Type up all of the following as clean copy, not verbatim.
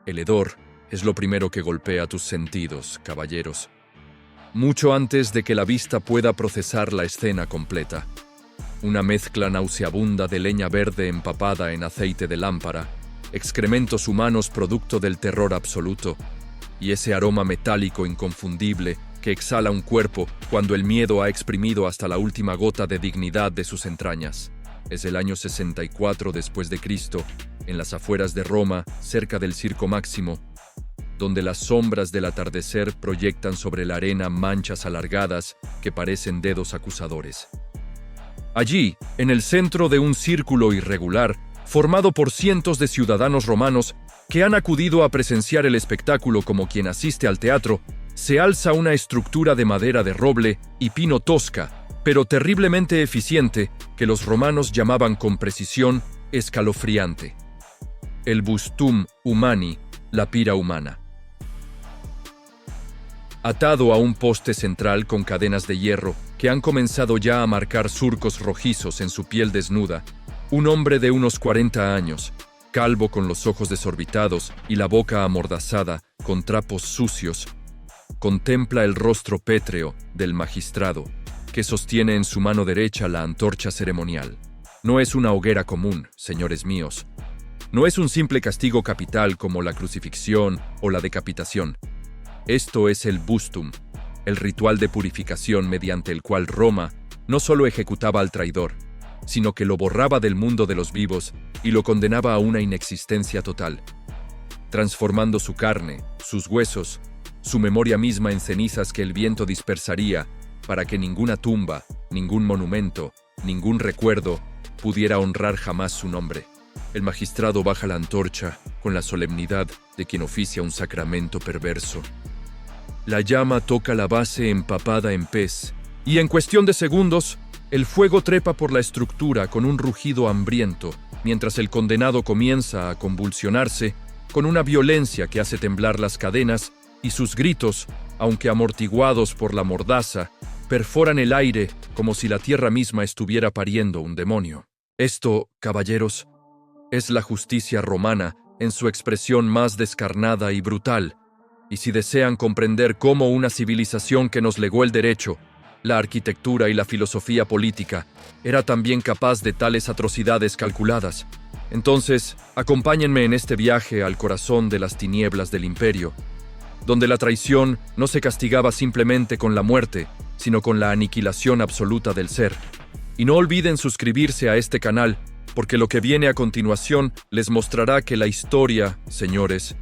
El hedor es lo primero que golpea tus sentidos, caballeros, mucho antes de que la vista pueda procesar la escena completa. Una mezcla nauseabunda de leña verde empapada en aceite de lámpara, excrementos humanos producto del terror absoluto, y ese aroma metálico inconfundible que exhala un cuerpo cuando el miedo ha exprimido hasta la última gota de dignidad de sus entrañas. Es el año 64 después de Cristo, en las afueras de Roma, cerca del Circo Máximo, donde las sombras del atardecer proyectan sobre la arena manchas alargadas que parecen dedos acusadores. Allí, en el centro de un círculo irregular, formado por cientos de ciudadanos romanos que han acudido a presenciar el espectáculo como quien asiste al teatro, se alza una estructura de madera de roble y pino tosca, pero terriblemente eficiente, que los romanos llamaban con precisión escalofriante. El Bustum Humani, la pira humana. Atado a un poste central con cadenas de hierro que han comenzado ya a marcar surcos rojizos en su piel desnuda, un hombre de unos 40 años, calvo con los ojos desorbitados y la boca amordazada con trapos sucios, contempla el rostro pétreo del magistrado, que sostiene en su mano derecha la antorcha ceremonial. No es una hoguera común, señores míos. No es un simple castigo capital como la crucifixión o la decapitación. Esto es el Bustum, el ritual de purificación mediante el cual Roma no solo ejecutaba al traidor, sino que lo borraba del mundo de los vivos y lo condenaba a una inexistencia total, transformando su carne, sus huesos, su memoria misma en cenizas que el viento dispersaría para que ninguna tumba, ningún monumento, ningún recuerdo pudiera honrar jamás su nombre. El magistrado baja la antorcha con la solemnidad de quien oficia un sacramento perverso. La llama toca la base empapada en pez, y en cuestión de segundos, el fuego trepa por la estructura con un rugido hambriento, mientras el condenado comienza a convulsionarse con una violencia que hace temblar las cadenas, y sus gritos, aunque amortiguados por la mordaza, perforan el aire como si la tierra misma estuviera pariendo un demonio. Esto, caballeros, es la justicia romana en su expresión más descarnada y brutal, y si desean comprender cómo una civilización que nos legó el derecho, la arquitectura y la filosofía política era también capaz de tales atrocidades calculadas, entonces acompáñenme en este viaje al corazón de las tinieblas del imperio, donde la traición no se castigaba simplemente con la muerte, sino con la aniquilación absoluta del ser. Y no olviden suscribirse a este canal, porque lo que viene a continuación les mostrará que la historia, señores,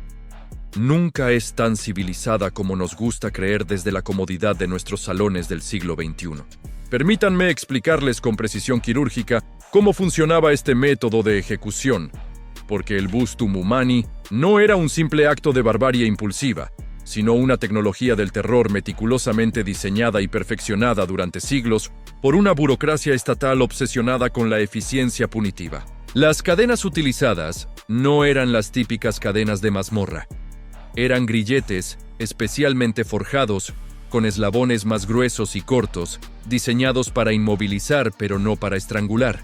nunca es tan civilizada como nos gusta creer desde la comodidad de nuestros salones del siglo XXI. Permítanme explicarles con precisión quirúrgica cómo funcionaba este método de ejecución, porque el Bustum Humani no era un simple acto de barbarie impulsiva, sino una tecnología del terror meticulosamente diseñada y perfeccionada durante siglos por una burocracia estatal obsesionada con la eficiencia punitiva. Las cadenas utilizadas no eran las típicas cadenas de mazmorra. Eran grilletes especialmente forjados, con eslabones más gruesos y cortos, diseñados para inmovilizar pero no para estrangular,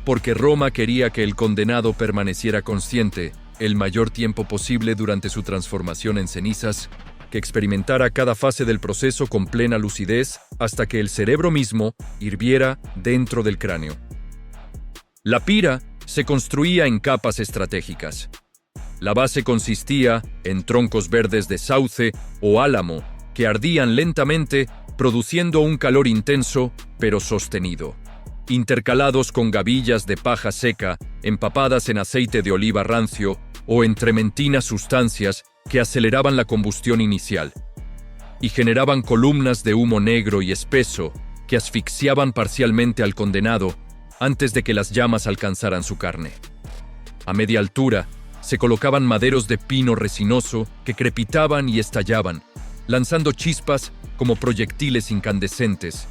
porque Roma quería que el condenado permaneciera consciente el mayor tiempo posible durante su transformación en cenizas, que experimentara cada fase del proceso con plena lucidez hasta que el cerebro mismo hirviera dentro del cráneo. La pira se construía en capas estratégicas. La base consistía en troncos verdes de sauce o álamo que ardían lentamente, produciendo un calor intenso pero sostenido, intercalados con gavillas de paja seca empapadas en aceite de oliva rancio o en trementinas sustancias que aceleraban la combustión inicial y generaban columnas de humo negro y espeso que asfixiaban parcialmente al condenado antes de que las llamas alcanzaran su carne. A media altura, se colocaban maderos de pino resinoso que crepitaban y estallaban, lanzando chispas como proyectiles incandescentes,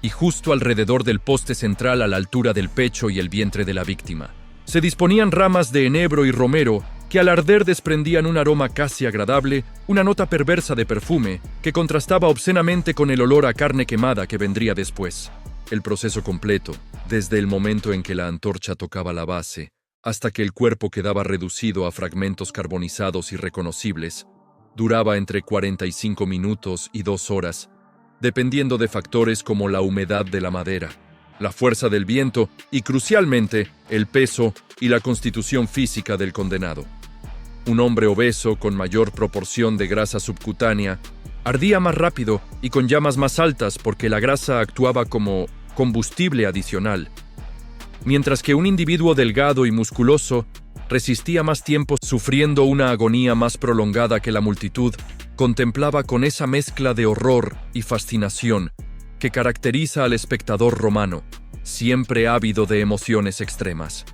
y justo alrededor del poste central a la altura del pecho y el vientre de la víctima, se disponían ramas de enebro y romero que al arder desprendían un aroma casi agradable, una nota perversa de perfume que contrastaba obscenamente con el olor a carne quemada que vendría después. El proceso completo, desde el momento en que la antorcha tocaba la base, hasta que el cuerpo quedaba reducido a fragmentos carbonizados irreconocibles. Duraba entre 45 minutos y 2 horas, dependiendo de factores como la humedad de la madera, la fuerza del viento y, crucialmente, el peso y la constitución física del condenado. Un hombre obeso con mayor proporción de grasa subcutánea ardía más rápido y con llamas más altas porque la grasa actuaba como combustible adicional, mientras que un individuo delgado y musculoso resistía más tiempo sufriendo una agonía más prolongada que la multitud contemplaba con esa mezcla de horror y fascinación que caracteriza al espectador romano, siempre ávido de emociones extremas.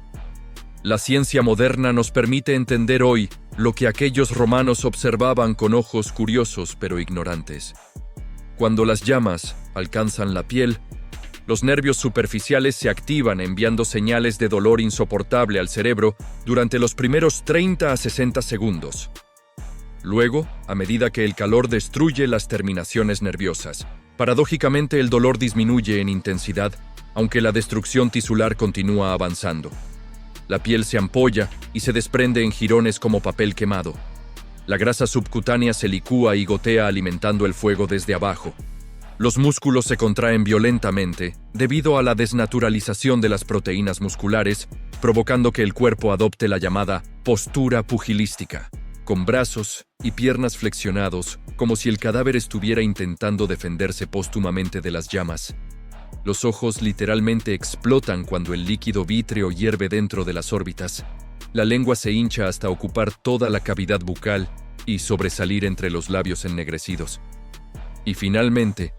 La ciencia moderna nos permite entender hoy lo que aquellos romanos observaban con ojos curiosos pero ignorantes. Cuando las llamas alcanzan la piel, los nervios superficiales se activan enviando señales de dolor insoportable al cerebro durante los primeros 30 a 60 segundos. Luego, a medida que el calor destruye las terminaciones nerviosas, paradójicamente el dolor disminuye en intensidad, aunque la destrucción tisular continúa avanzando. La piel se ampolla y se desprende en jirones como papel quemado. La grasa subcutánea se licúa y gotea alimentando el fuego desde abajo. Los músculos se contraen violentamente debido a la desnaturalización de las proteínas musculares, provocando que el cuerpo adopte la llamada postura pugilística, con brazos y piernas flexionados, como si el cadáver estuviera intentando defenderse póstumamente de las llamas. Los ojos literalmente explotan cuando el líquido vítreo hierve dentro de las órbitas. La lengua se hincha hasta ocupar toda la cavidad bucal y sobresalir entre los labios ennegrecidos. Y finalmente,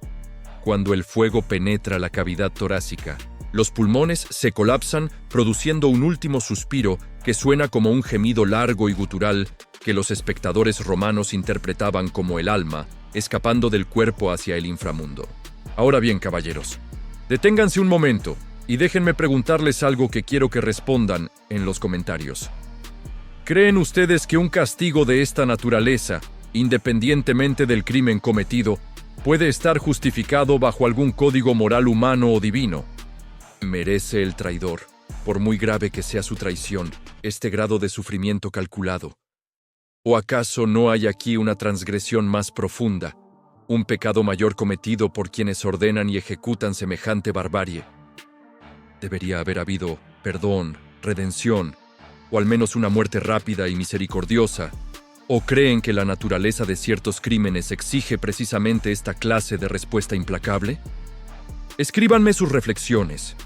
cuando el fuego penetra la cavidad torácica, los pulmones se colapsan produciendo un último suspiro que suena como un gemido largo y gutural que los espectadores romanos interpretaban como el alma escapando del cuerpo hacia el inframundo. Ahora bien, caballeros, deténganse un momento y déjenme preguntarles algo que quiero que respondan en los comentarios. ¿Creen ustedes que un castigo de esta naturaleza, independientemente del crimen cometido, puede estar justificado bajo algún código moral humano o divino? ¿Merece el traidor, por muy grave que sea su traición, este grado de sufrimiento calculado? ¿O acaso no hay aquí una transgresión más profunda, un pecado mayor cometido por quienes ordenan y ejecutan semejante barbarie? Debería haber habido perdón, redención, o al menos una muerte rápida y misericordiosa. ¿O creen que la naturaleza de ciertos crímenes exige precisamente esta clase de respuesta implacable? Escríbanme sus reflexiones,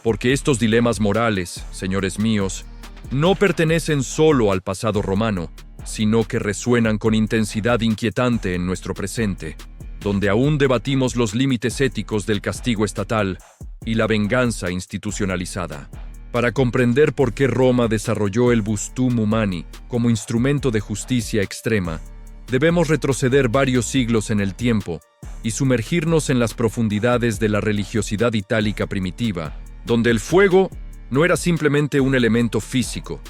porque estos dilemas morales, señores míos, no pertenecen solo al pasado romano, sino que resuenan con intensidad inquietante en nuestro presente, donde aún debatimos los límites éticos del castigo estatal y la venganza institucionalizada. Para comprender por qué Roma desarrolló el Bustum Humani como instrumento de justicia extrema, debemos retroceder varios siglos en el tiempo y sumergirnos en las profundidades de la religiosidad itálica primitiva, donde el fuego no era simplemente un elemento físico,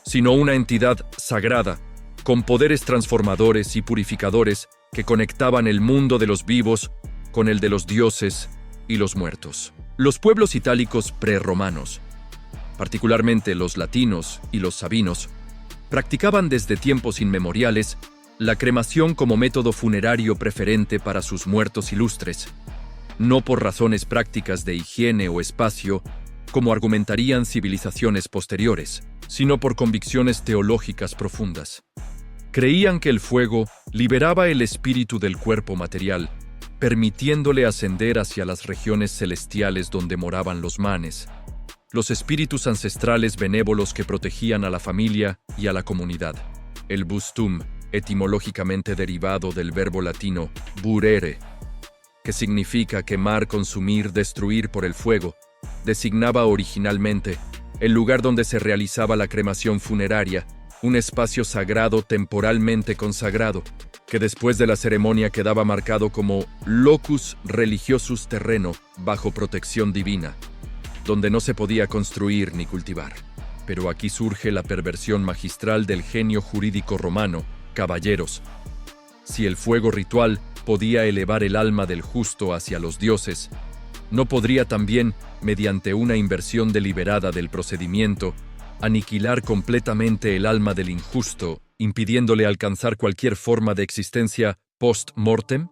sino una entidad sagrada, con poderes transformadores y purificadores que conectaban el mundo de los vivos con el de los dioses y los muertos. Los pueblos itálicos prerromanos, particularmente los latinos y los sabinos, practicaban desde tiempos inmemoriales la cremación como método funerario preferente para sus muertos ilustres, no por razones prácticas de higiene o espacio, como argumentarían civilizaciones posteriores, sino por convicciones teológicas profundas. Creían que el fuego liberaba el espíritu del cuerpo material, permitiéndole ascender hacia las regiones celestiales donde moraban los manes, los espíritus ancestrales benévolos que protegían a la familia y a la comunidad. El bustum, etimológicamente derivado del verbo latino burere, que significa quemar, consumir, destruir por el fuego, designaba originalmente el lugar donde se realizaba la cremación funeraria, un espacio sagrado temporalmente consagrado, que después de la ceremonia quedaba marcado como locus religiosus terreno, bajo protección divina, donde no se podía construir ni cultivar. Pero aquí surge la perversión magistral del genio jurídico romano. Caballeros, si el fuego ritual podía elevar el alma del justo hacia los dioses, ¿no podría también, mediante una inversión deliberada del procedimiento, aniquilar completamente el alma del injusto, impidiéndole alcanzar cualquier forma de existencia post-mortem?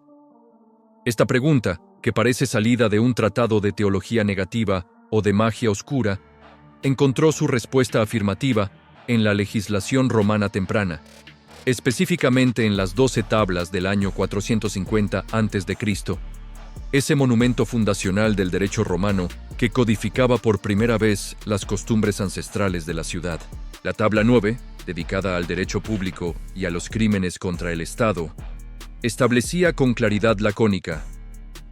Esta pregunta, que parece salida de un tratado de teología negativa o de magia oscura, encontró su respuesta afirmativa en la legislación romana temprana, específicamente en las 12 tablas del año 450 a.C., ese monumento fundacional del derecho romano que codificaba por primera vez las costumbres ancestrales de la ciudad. La tabla 9, dedicada al derecho público y a los crímenes contra el Estado, establecía con claridad lacónica: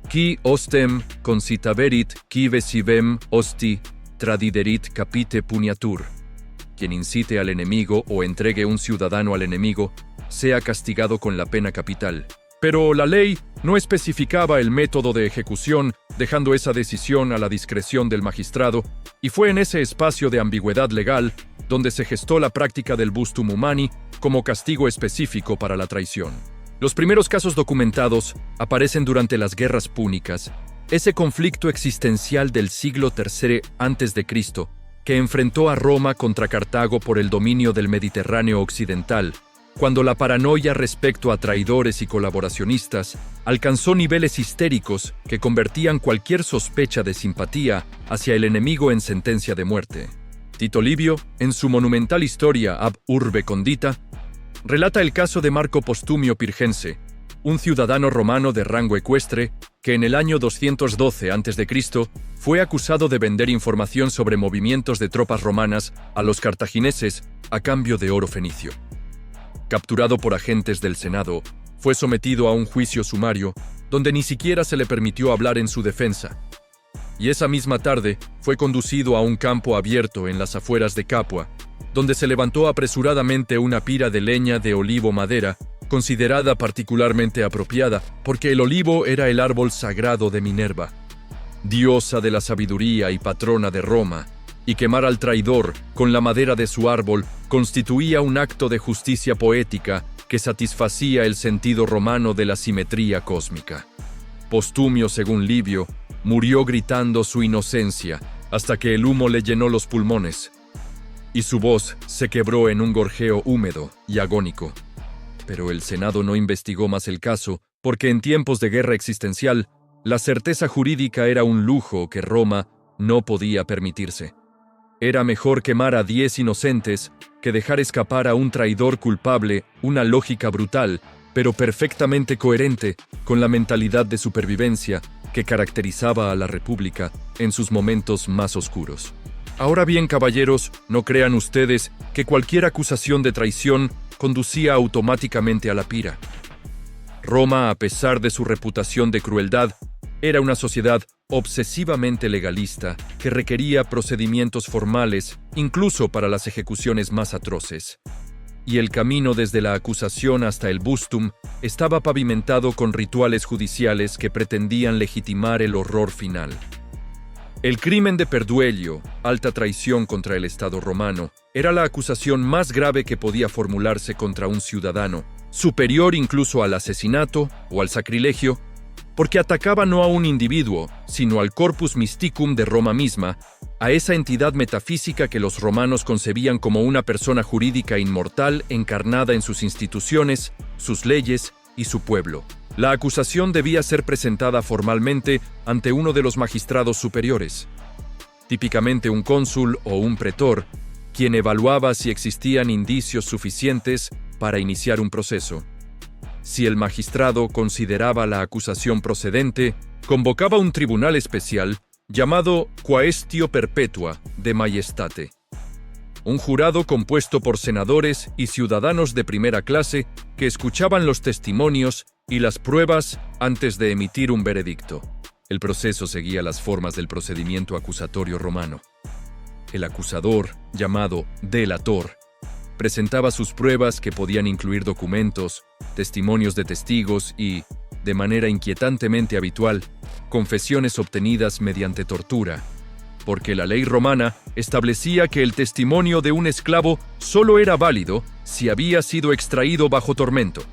qui ostem concitaverit qui vesivem osti tradiderit capite puniatur. Quien incite al enemigo o entregue un ciudadano al enemigo, sea castigado con la pena capital. Pero la ley no especificaba el método de ejecución, dejando esa decisión a la discreción del magistrado, y fue en ese espacio de ambigüedad legal donde se gestó la práctica del bustum humani como castigo específico para la traición. Los primeros casos documentados aparecen durante las guerras púnicas, ese conflicto existencial del siglo III a.C., que enfrentó a Roma contra Cartago por el dominio del Mediterráneo occidental, cuando la paranoia respecto a traidores y colaboracionistas alcanzó niveles histéricos que convertían cualquier sospecha de simpatía hacia el enemigo en sentencia de muerte. Tito Livio, en su monumental historia Ab Urbe Condita, relata el caso de Marco Postumio Pirgense, un ciudadano romano de rango ecuestre que en el año 212 a.C. fue acusado de vender información sobre movimientos de tropas romanas a los cartagineses a cambio de oro fenicio. Capturado por agentes del Senado, fue sometido a un juicio sumario donde ni siquiera se le permitió hablar en su defensa. Y esa misma tarde fue conducido a un campo abierto en las afueras de Capua, donde se levantó apresuradamente una pira de leña de olivo madera, considerada particularmente apropiada porque el olivo era el árbol sagrado de Minerva, diosa de la sabiduría y patrona de Roma, y quemar al traidor con la madera de su árbol constituía un acto de justicia poética que satisfacía el sentido romano de la simetría cósmica. Postumio, según Livio, murió gritando su inocencia hasta que el humo le llenó los pulmones, y su voz se quebró en un gorjeo húmedo y agónico. Pero el Senado no investigó más el caso, porque en tiempos de guerra existencial, la certeza jurídica era un lujo que Roma no podía permitirse. Era mejor quemar a 10 inocentes que dejar escapar a un traidor culpable, una lógica brutal, pero perfectamente coherente con la mentalidad de supervivencia que caracterizaba a la República en sus momentos más oscuros. Ahora bien, caballeros, no crean ustedes que cualquier acusación de traición conducía automáticamente a la pira. Roma, a pesar de su reputación de crueldad, era una sociedad obsesivamente legalista que requería procedimientos formales, incluso para las ejecuciones más atroces. Y el camino desde la acusación hasta el bustum estaba pavimentado con rituales judiciales que pretendían legitimar el horror final. El crimen de perduelio, alta traición contra el Estado romano, era la acusación más grave que podía formularse contra un ciudadano, superior incluso al asesinato o al sacrilegio, porque atacaba no a un individuo, sino al corpus mysticum de Roma misma, a esa entidad metafísica que los romanos concebían como una persona jurídica inmortal encarnada en sus instituciones, sus leyes y su pueblo. La acusación debía ser presentada formalmente ante uno de los magistrados superiores, típicamente un cónsul o un pretor, quien evaluaba si existían indicios suficientes para iniciar un proceso. Si el magistrado consideraba la acusación procedente, convocaba un tribunal especial llamado Quaestio Perpetua de Majestate, un jurado compuesto por senadores y ciudadanos de primera clase que escuchaban los testimonios y las pruebas antes de emitir un veredicto. El proceso seguía las formas del procedimiento acusatorio romano. El acusador, llamado delator, presentaba sus pruebas que podían incluir documentos, testimonios de testigos y, de manera inquietantemente habitual, confesiones obtenidas mediante tortura, porque la ley romana establecía que el testimonio de un esclavo solo era válido si había sido extraído bajo tormento.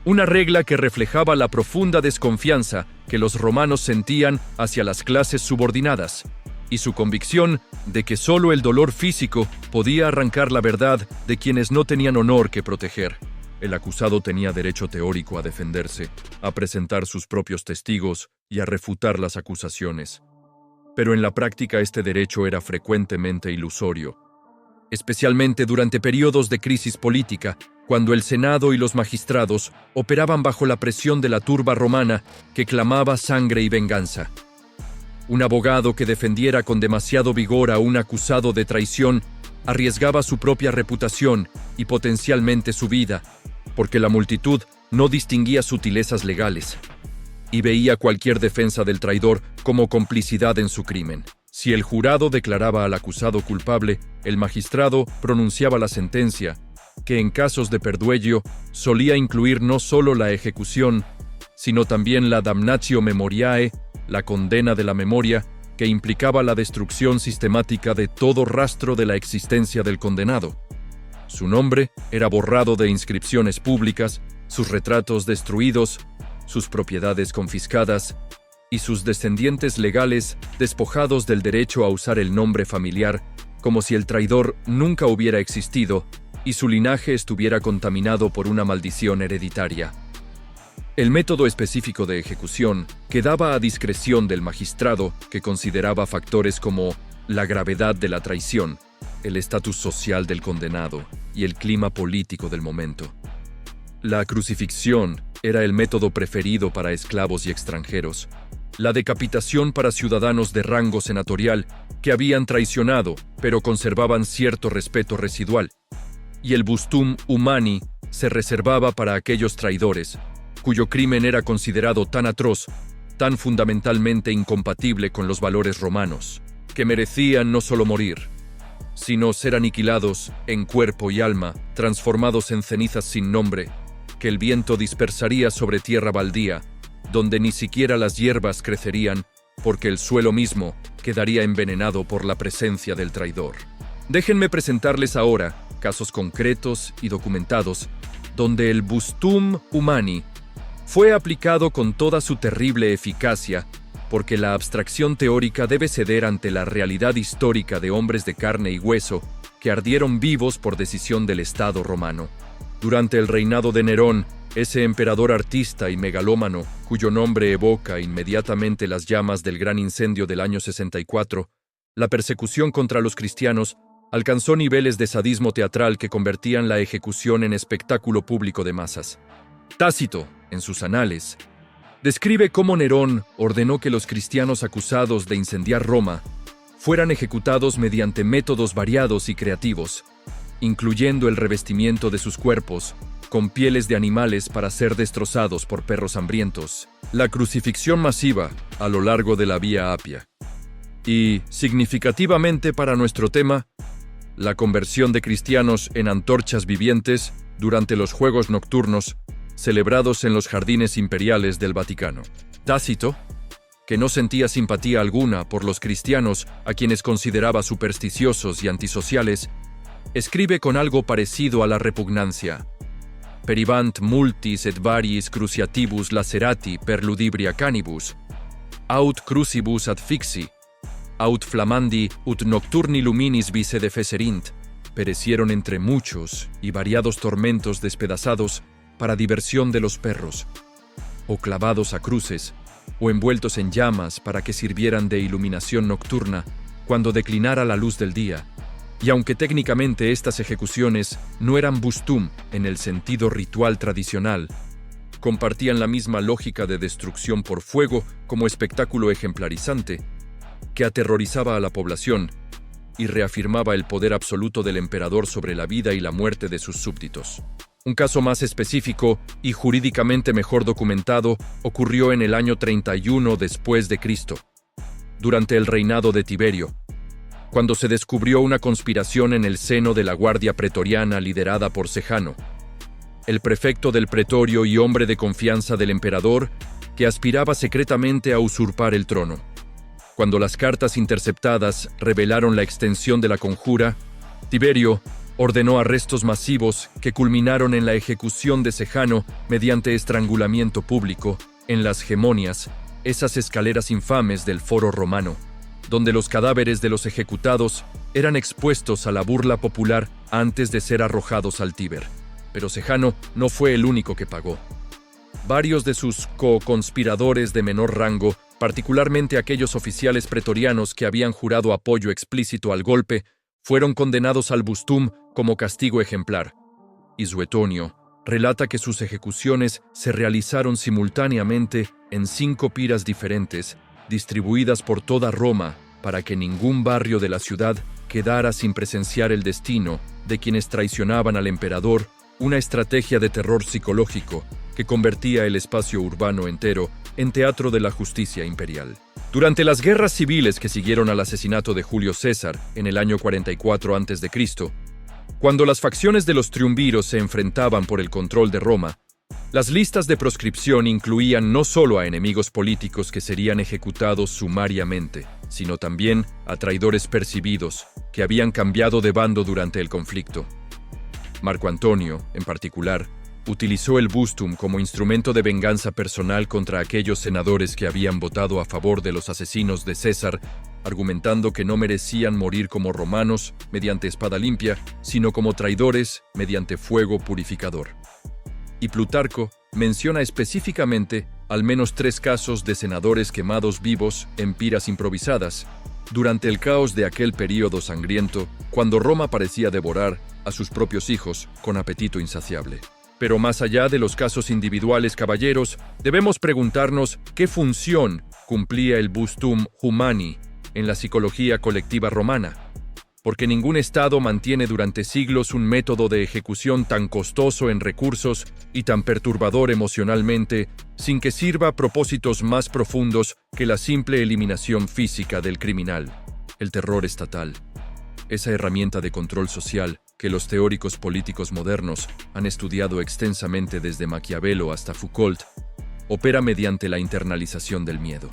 Una regla que reflejaba la profunda desconfianza que los romanos sentían hacia las clases subordinadas, y su convicción de que solo el dolor físico podía arrancar la verdad de quienes no tenían honor que proteger. El acusado tenía derecho teórico a defenderse, a presentar sus propios testigos y a refutar las acusaciones. Pero en la práctica este derecho era frecuentemente ilusorio, especialmente durante periodos de crisis política, cuando el Senado y los magistrados operaban bajo la presión de la turba romana que clamaba sangre y venganza. Un abogado que defendiera con demasiado vigor a un acusado de traición arriesgaba su propia reputación y potencialmente su vida, porque la multitud no distinguía sutilezas legales y veía cualquier defensa del traidor como complicidad en su crimen. Si el jurado declaraba al acusado culpable, el magistrado pronunciaba la sentencia, que en casos de perduello solía incluir no solo la ejecución, sino también la damnatio memoriae, la condena de la memoria, que implicaba la destrucción sistemática de todo rastro de la existencia del condenado. Su nombre era borrado de inscripciones públicas, sus retratos destruidos, sus propiedades confiscadas y sus descendientes legales despojados del derecho a usar el nombre familiar, como si el traidor nunca hubiera existido y su linaje estuviera contaminado por una maldición hereditaria. El método específico de ejecución quedaba a discreción del magistrado, que consideraba factores como la gravedad de la traición, el estatus social del condenado y el clima político del momento. La crucifixión era el método preferido para esclavos y extranjeros, la decapitación para ciudadanos de rango senatorial que habían traicionado pero conservaban cierto respeto residual, y el bustum humani se reservaba para aquellos traidores cuyo crimen era considerado tan atroz, tan fundamentalmente incompatible con los valores romanos, que merecían no solo morir, sino ser aniquilados en cuerpo y alma, transformados en cenizas sin nombre, que el viento dispersaría sobre tierra baldía, donde ni siquiera las hierbas crecerían, porque el suelo mismo quedaría envenenado por la presencia del traidor. Déjenme presentarles ahora casos concretos y documentados, donde el bustum humani fue aplicado con toda su terrible eficacia, porque la abstracción teórica debe ceder ante la realidad histórica de hombres de carne y hueso que ardieron vivos por decisión del Estado romano. Durante el reinado de Nerón, ese emperador artista y megalómano, cuyo nombre evoca inmediatamente las llamas del gran incendio del año 64, la persecución contra los cristianos alcanzó niveles de sadismo teatral que convertían la ejecución en espectáculo público de masas. Tácito, en sus anales, describe cómo Nerón ordenó que los cristianos acusados de incendiar Roma fueran ejecutados mediante métodos variados y creativos, incluyendo el revestimiento de sus cuerpos con pieles de animales para ser destrozados por perros hambrientos, la crucifixión masiva a lo largo de la Vía Apia y, significativamente para nuestro tema, la conversión de cristianos en antorchas vivientes durante los Juegos Nocturnos celebrados en los jardines imperiales del Vaticano. Tácito, que no sentía simpatía alguna por los cristianos a quienes consideraba supersticiosos y antisociales, escribe con algo parecido a la repugnancia: peribant multis et variis cruciatibus lacerati per ludibria canibus, aut crucibus adfixi, aut flamandi ut nocturni luminis vice defeserint, perecieron entre muchos y variados tormentos despedazados para diversión de los perros, o clavados a cruces, o envueltos en llamas para que sirvieran de iluminación nocturna cuando declinara la luz del día. Y aunque técnicamente estas ejecuciones no eran bustum en el sentido ritual tradicional, compartían la misma lógica de destrucción por fuego como espectáculo ejemplarizante, que aterrorizaba a la población y reafirmaba el poder absoluto del emperador sobre la vida y la muerte de sus súbditos. Un caso más específico y jurídicamente mejor documentado ocurrió en el año 31 después de Cristo, durante el reinado de Tiberio, cuando se descubrió una conspiración en el seno de la guardia pretoriana liderada por Sejano, el prefecto del pretorio y hombre de confianza del emperador, que aspiraba secretamente a usurpar el trono. Cuando las cartas interceptadas revelaron la extensión de la conjura, Tiberio ordenó arrestos masivos que culminaron en la ejecución de Sejano mediante estrangulamiento público en las gemonias, esas escaleras infames del Foro Romano. donde los cadáveres de los ejecutados eran expuestos a la burla popular antes de ser arrojados al Tíber. Pero Sejano no fue el único que pagó. Varios de sus co-conspiradores de menor rango, particularmente aquellos oficiales pretorianos que habían jurado apoyo explícito al golpe, fueron condenados al bustum como castigo ejemplar. Y Suetonio relata que sus ejecuciones se realizaron simultáneamente en 5 piras diferentes, distribuidas por toda Roma, para que ningún barrio de la ciudad quedara sin presenciar el destino de quienes traicionaban al emperador, una estrategia de terror psicológico que convertía el espacio urbano entero en teatro de la justicia imperial. Durante las guerras civiles que siguieron al asesinato de Julio César en el año 44 a.C., cuando las facciones de los triunviros se enfrentaban por el control de Roma, las listas de proscripción incluían no solo a enemigos políticos que serían ejecutados sumariamente, sino también a traidores percibidos que habían cambiado de bando durante el conflicto. Marco Antonio, en particular, utilizó el bustum como instrumento de venganza personal contra aquellos senadores que habían votado a favor de los asesinos de César, argumentando que no merecían morir como romanos mediante espada limpia, sino como traidores mediante fuego purificador. Y Plutarco menciona específicamente al menos 3 casos de senadores quemados vivos en piras improvisadas, durante el caos de aquel período sangriento, cuando Roma parecía devorar a sus propios hijos con apetito insaciable. Pero más allá de los casos individuales, caballeros, debemos preguntarnos qué función cumplía el bustum humani en la psicología colectiva romana, porque ningún Estado mantiene durante siglos un método de ejecución tan costoso en recursos y tan perturbador emocionalmente, sin que sirva a propósitos más profundos que la simple eliminación física del criminal, el terror estatal. Esa herramienta de control social que los teóricos políticos modernos han estudiado extensamente desde Maquiavelo hasta Foucault, opera mediante la internalización del miedo.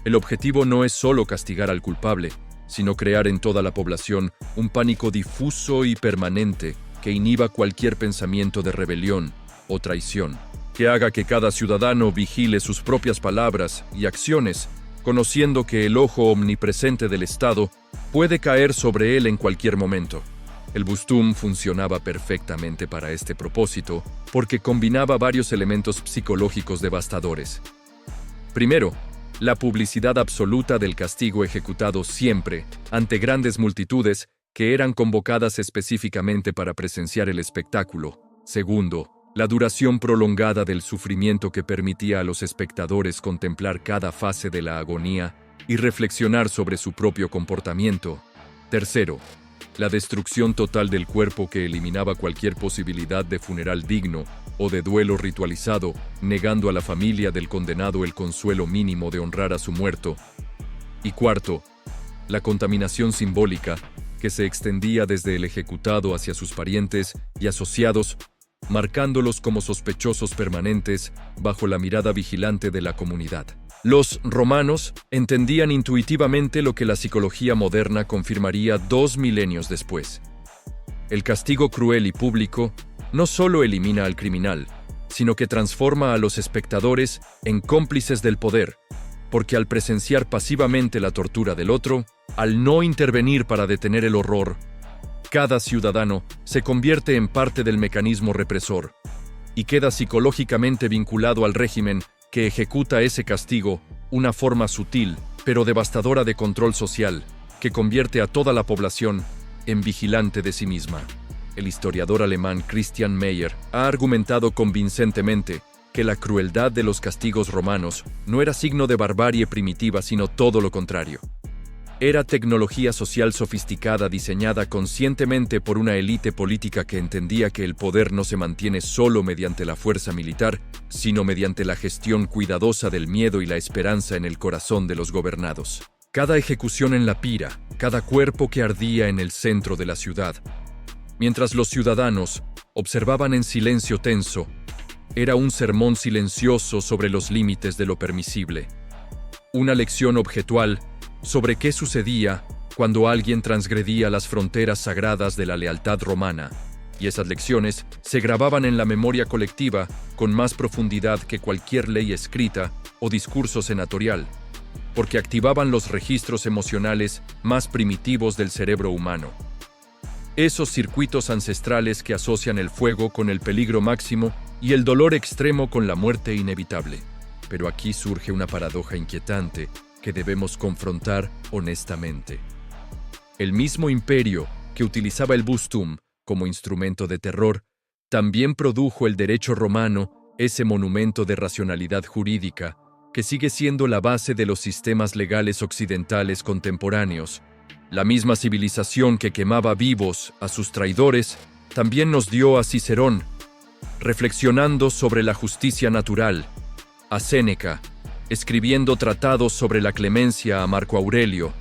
El objetivo no es solo castigar al culpable, sino crear en toda la población un pánico difuso y permanente que inhiba cualquier pensamiento de rebelión o traición, que haga que cada ciudadano vigile sus propias palabras y acciones, conociendo que el ojo omnipresente del Estado puede caer sobre él en cualquier momento. El bustum funcionaba perfectamente para este propósito porque combinaba varios elementos psicológicos devastadores. Primero, la publicidad absoluta del castigo ejecutado siempre ante grandes multitudes que eran convocadas específicamente para presenciar el espectáculo. Segundo, la duración prolongada del sufrimiento que permitía a los espectadores contemplar cada fase de la agonía y reflexionar sobre su propio comportamiento. Tercero, la destrucción total del cuerpo que eliminaba cualquier posibilidad de funeral digno o de duelo ritualizado, negando a la familia del condenado el consuelo mínimo de honrar a su muerto. Y cuarto, la contaminación simbólica que se extendía desde el ejecutado hacia sus parientes y asociados, marcándolos como sospechosos permanentes bajo la mirada vigilante de la comunidad. Los romanos entendían intuitivamente lo que la psicología moderna confirmaría 2 milenios después. El castigo cruel y público no solo elimina al criminal, sino que transforma a los espectadores en cómplices del poder, porque al presenciar pasivamente la tortura del otro, al no intervenir para detener el horror, cada ciudadano se convierte en parte del mecanismo represor y queda psicológicamente vinculado al régimen que ejecuta ese castigo, una forma sutil pero devastadora de control social que convierte a toda la población en vigilante de sí misma. El historiador alemán Christian Meyer ha argumentado convincentemente que la crueldad de los castigos romanos no era signo de barbarie primitiva, sino todo lo contrario. Era tecnología social sofisticada diseñada conscientemente por una élite política que entendía que el poder no se mantiene solo mediante la fuerza militar, sino mediante la gestión cuidadosa del miedo y la esperanza en el corazón de los gobernados. Cada ejecución en la pira, cada cuerpo que ardía en el centro de la ciudad, mientras los ciudadanos observaban en silencio tenso, era un sermón silencioso sobre los límites de lo permisible. Una lección objetual sobre qué sucedía cuando alguien transgredía las fronteras sagradas de la lealtad romana, y esas lecciones se grababan en la memoria colectiva con más profundidad que cualquier ley escrita o discurso senatorial, porque activaban los registros emocionales más primitivos del cerebro humano. Esos circuitos ancestrales que asocian el fuego con el peligro máximo y el dolor extremo con la muerte inevitable. Pero aquí surge una paradoja inquietante que debemos confrontar honestamente. El mismo imperio que utilizaba el Bustum como instrumento de terror, también produjo el derecho romano, ese monumento de racionalidad jurídica, que sigue siendo la base de los sistemas legales occidentales contemporáneos. La misma civilización que quemaba vivos a sus traidores, también nos dio a Cicerón, reflexionando sobre la justicia natural, a Séneca, escribiendo tratados sobre la clemencia a Marco Aurelio,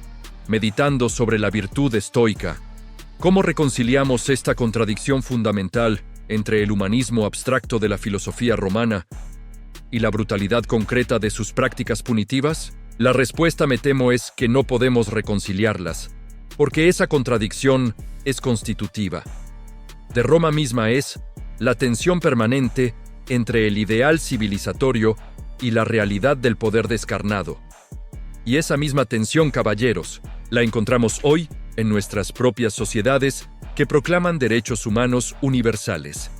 meditando sobre la virtud estoica. ¿Cómo reconciliamos esta contradicción fundamental entre el humanismo abstracto de la filosofía romana y la brutalidad concreta de sus prácticas punitivas? La respuesta, me temo, es que no podemos reconciliarlas, porque esa contradicción es constitutiva. De Roma misma es la tensión permanente entre el ideal civilizatorio y la realidad del poder descarnado. Y esa misma tensión, caballeros, la encontramos hoy en nuestras propias sociedades que proclaman derechos humanos universales,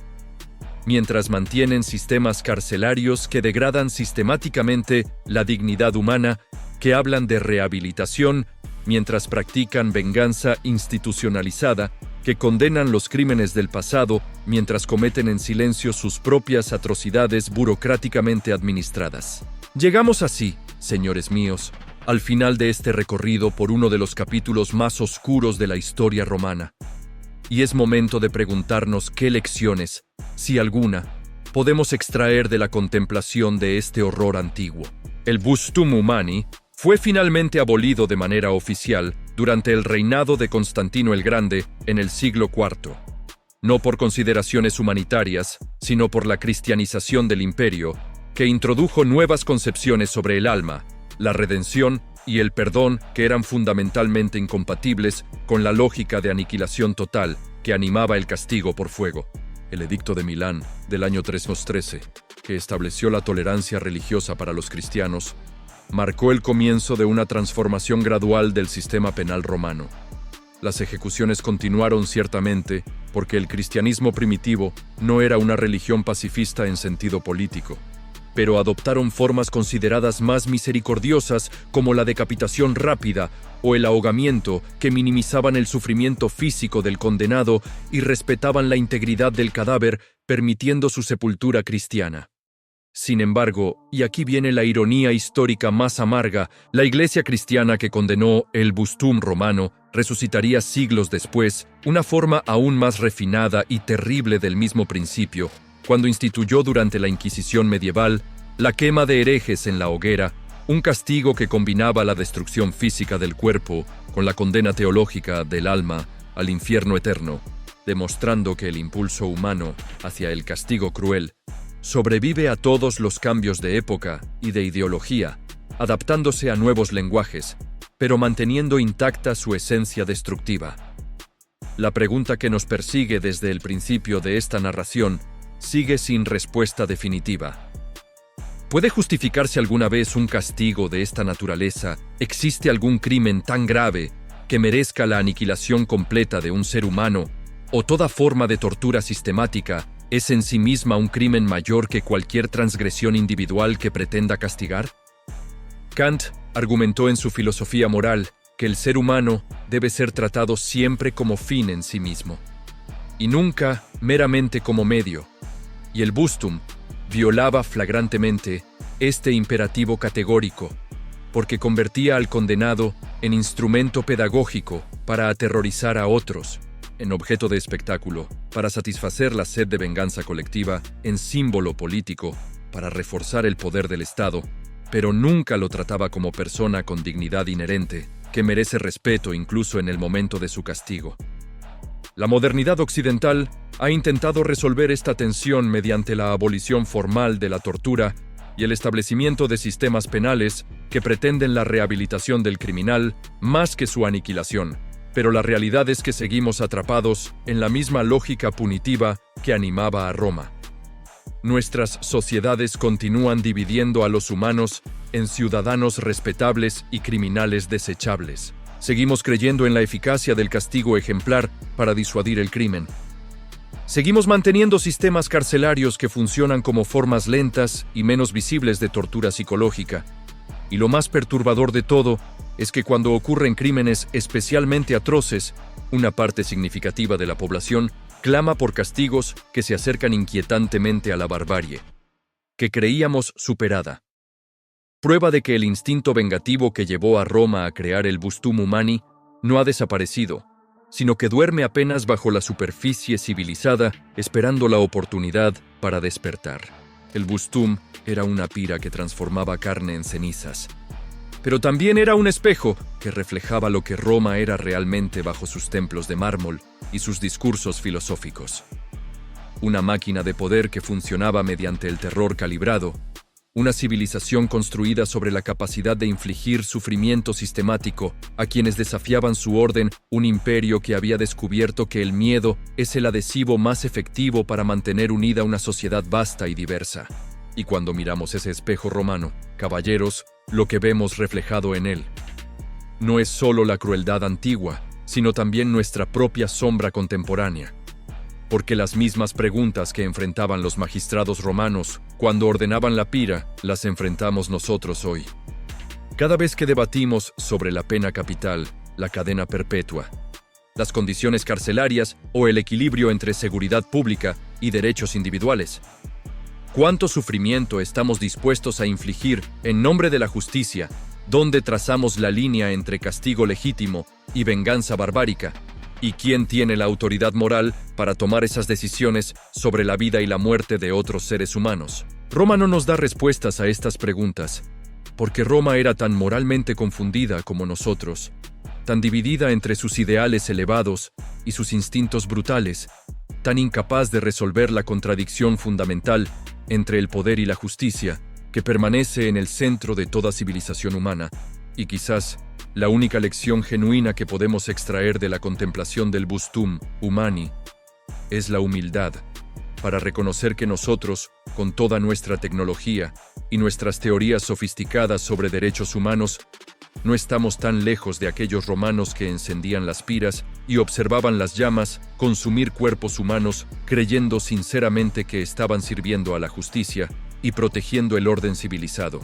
mientras mantienen sistemas carcelarios que degradan sistemáticamente la dignidad humana, que hablan de rehabilitación, mientras practican venganza institucionalizada, que condenan los crímenes del pasado, mientras cometen en silencio sus propias atrocidades burocráticamente administradas. Llegamos así, señores míos, al final de este recorrido por uno de los capítulos más oscuros de la historia romana. Y es momento de preguntarnos qué lecciones, si alguna, podemos extraer de la contemplación de este horror antiguo. El Bustum Humani fue finalmente abolido de manera oficial durante el reinado de Constantino el Grande en el siglo IV. No por consideraciones humanitarias, sino por la cristianización del imperio, que introdujo nuevas concepciones sobre el alma, la redención y el perdón que eran fundamentalmente incompatibles con la lógica de aniquilación total que animaba el castigo por fuego. El Edicto de Milán, del año 313, que estableció la tolerancia religiosa para los cristianos, marcó el comienzo de una transformación gradual del sistema penal romano. Las ejecuciones continuaron ciertamente porque el cristianismo primitivo no era una religión pacifista en sentido político, pero adoptaron formas consideradas más misericordiosas como la decapitación rápida o el ahogamiento, que minimizaban el sufrimiento físico del condenado y respetaban la integridad del cadáver, permitiendo su sepultura cristiana. Sin embargo, y aquí viene la ironía histórica más amarga, la Iglesia cristiana que condenó el Bustum romano resucitaría siglos después, una forma aún más refinada y terrible del mismo principio, cuando instituyó durante la Inquisición medieval la quema de herejes en la hoguera, un castigo que combinaba la destrucción física del cuerpo con la condena teológica del alma al infierno eterno, demostrando que el impulso humano hacia el castigo cruel sobrevive a todos los cambios de época y de ideología, adaptándose a nuevos lenguajes, pero manteniendo intacta su esencia destructiva. La pregunta que nos persigue desde el principio de esta narración sigue sin respuesta definitiva. ¿Puede justificarse alguna vez un castigo de esta naturaleza? ¿Existe algún crimen tan grave que merezca la aniquilación completa de un ser humano? ¿O toda forma de tortura sistemática es en sí misma un crimen mayor que cualquier transgresión individual que pretenda castigar? Kant argumentó en su filosofía moral que el ser humano debe ser tratado siempre como fin en sí mismo, y nunca meramente como medio, y el Bustum violaba flagrantemente este imperativo categórico, porque convertía al condenado en instrumento pedagógico para aterrorizar a otros, en objeto de espectáculo, para satisfacer la sed de venganza colectiva, en símbolo político, para reforzar el poder del Estado, pero nunca lo trataba como persona con dignidad inherente, que merece respeto incluso en el momento de su castigo. La modernidad occidental ha intentado resolver esta tensión mediante la abolición formal de la tortura y el establecimiento de sistemas penales que pretenden la rehabilitación del criminal más que su aniquilación, pero la realidad es que seguimos atrapados en la misma lógica punitiva que animaba a Roma. Nuestras sociedades continúan dividiendo a los humanos en ciudadanos respetables y criminales desechables. Seguimos creyendo en la eficacia del castigo ejemplar para disuadir el crimen. Seguimos manteniendo sistemas carcelarios que funcionan como formas lentas y menos visibles de tortura psicológica. Y lo más perturbador de todo es que cuando ocurren crímenes especialmente atroces, una parte significativa de la población clama por castigos que se acercan inquietantemente a la barbarie, que creíamos superada. Prueba de que el instinto vengativo que llevó a Roma a crear el Bustum Humani no ha desaparecido, sino que duerme apenas bajo la superficie civilizada, esperando la oportunidad para despertar. El Bustum era una pira que transformaba carne en cenizas, pero también era un espejo que reflejaba lo que Roma era realmente bajo sus templos de mármol y sus discursos filosóficos. Una máquina de poder que funcionaba mediante el terror calibrado, una civilización construida sobre la capacidad de infligir sufrimiento sistemático a quienes desafiaban su orden, un imperio que había descubierto que el miedo es el adhesivo más efectivo para mantener unida una sociedad vasta y diversa. Y cuando miramos ese espejo romano, caballeros, lo que vemos reflejado en él no es solo la crueldad antigua, sino también nuestra propia sombra contemporánea. Porque las mismas preguntas que enfrentaban los magistrados romanos cuando ordenaban la pira, las enfrentamos nosotros hoy. Cada vez que debatimos sobre la pena capital, la cadena perpetua, las condiciones carcelarias o el equilibrio entre seguridad pública y derechos individuales, ¿cuánto sufrimiento estamos dispuestos a infligir en nombre de la justicia, donde trazamos la línea entre castigo legítimo y venganza barbárica? ¿Y quién tiene la autoridad moral para tomar esas decisiones sobre la vida y la muerte de otros seres humanos? Roma no nos da respuestas a estas preguntas, porque Roma era tan moralmente confundida como nosotros, tan dividida entre sus ideales elevados y sus instintos brutales, tan incapaz de resolver la contradicción fundamental entre el poder y la justicia, que permanece en el centro de toda civilización humana, y quizás la única lección genuina que podemos extraer de la contemplación del Bustum Humani es la humildad, para reconocer que nosotros, con toda nuestra tecnología y nuestras teorías sofisticadas sobre derechos humanos, no estamos tan lejos de aquellos romanos que encendían las piras y observaban las llamas consumir cuerpos humanos, creyendo sinceramente que estaban sirviendo a la justicia y protegiendo el orden civilizado.